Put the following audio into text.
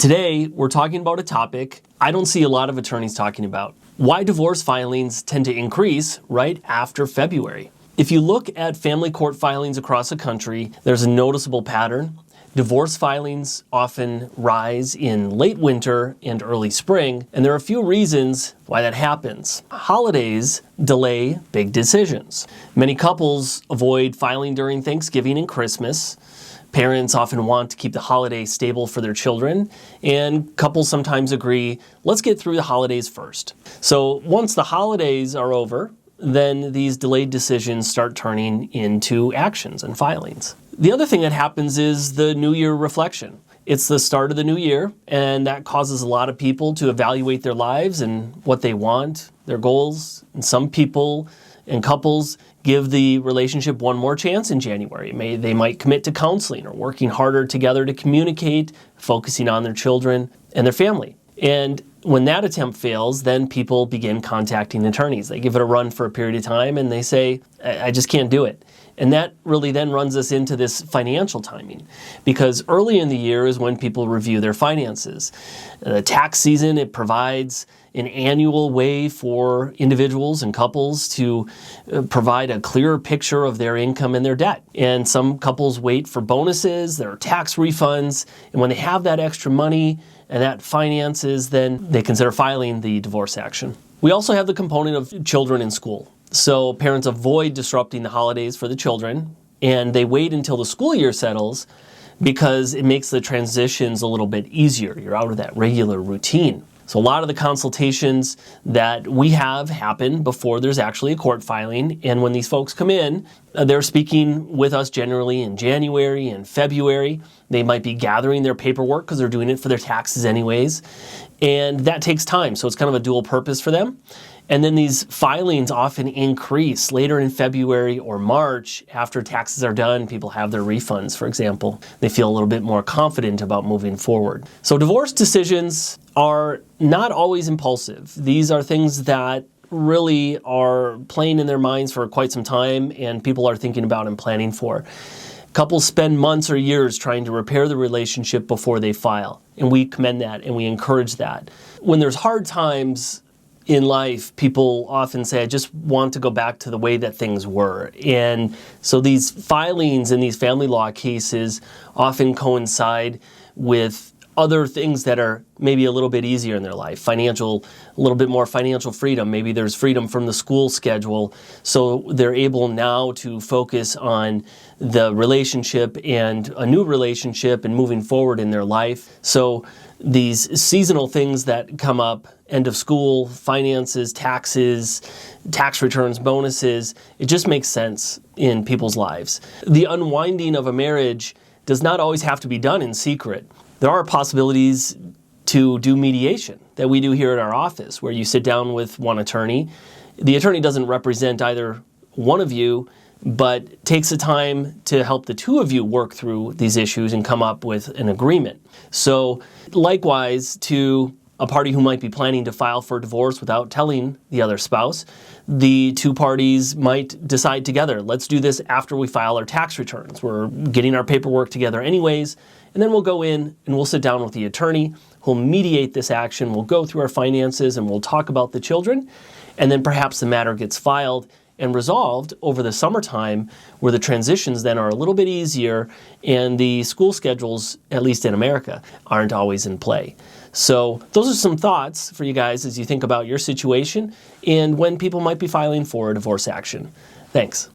Today, we're talking about a topic I don't see a lot of attorneys talking about: why divorce filings tend to increase right after February. If you look at family court filings across the country, there's a noticeable pattern. Divorce filings often rise in late winter and early spring, and there are a few reasons why that happens. Holidays delay big decisions. Many couples avoid filing during Thanksgiving and Christmas. Parents often want to keep the holiday stable for their children, and couples sometimes agree, let's get through the holidays first. So once the holidays are over, then these delayed decisions start turning into actions and filings. The other thing that happens is the New Year reflection. It's the start of the new year, and that causes a lot of people to evaluate their lives and what they want, their goals. And some people and couples give the relationship one more chance in January. They might commit to counseling or working harder together to communicate, focusing on their children and their family. And when that attempt fails, then people begin contacting attorneys. They give it a run for a period of time and they say, I just can't do it. And that really then runs us into this financial timing, because early in the year is when people review their finances. The tax season, it provides an annual way for individuals and couples to provide a clearer picture of their income and their debt. And some couples wait for bonuses, their tax refunds, and when they have that extra money and that finances, then they consider filing the divorce action. We also have the component of children in school. So parents avoid disrupting the holidays for the children, and they wait until the school year settles because it makes the transitions a little bit easier. You're out of that regular routine. So a lot of the consultations that we have happen before there's actually a court filing, and when these folks come in, they're speaking with us generally in January and February. They might be gathering their paperwork because they're doing it for their taxes anyways, and that takes time, so it's kind of a dual purpose for them. And then these filings often increase later in February or March after taxes are done. People have their refunds, for example. They feel a little bit more confident about moving forward. So divorce decisions are not always impulsive. These are things that really are playing in their minds for quite some time, and people are thinking about and planning for. Couples spend months or years trying to repair the relationship before they file, and we commend that and we encourage that. When there's hard times in life, people often say, I just want to go back to the way that things were. And so these filings in these family law cases often coincide with other things that are maybe a little bit easier in their life. A little bit more financial freedom. Maybe there's freedom from the school schedule. So they're able now to focus on the relationship and a new relationship and moving forward in their life. So these seasonal things that come up, end of school, finances, taxes, tax returns, bonuses, it just makes sense in people's lives. The unwinding of a marriage does not always have to be done in secret. There are possibilities to do mediation that we do here at our office, where you sit down with one attorney. The attorney doesn't represent either one of you, but takes the time to help the two of you work through these issues and come up with an agreement. So likewise, to a party who might be planning to file for divorce without telling the other spouse, the two parties might decide together, let's do this after we file our tax returns. We're getting our paperwork together anyways, and then we'll go in and we'll sit down with the attorney who'll mediate this action. We'll go through our finances and we'll talk about the children, and then perhaps the matter gets filed and resolved over the summertime, where the transitions then are a little bit easier and the school schedules, at least in America, aren't always in play. So those are some thoughts for you guys as you think about your situation and when people might be filing for a divorce action. Thanks.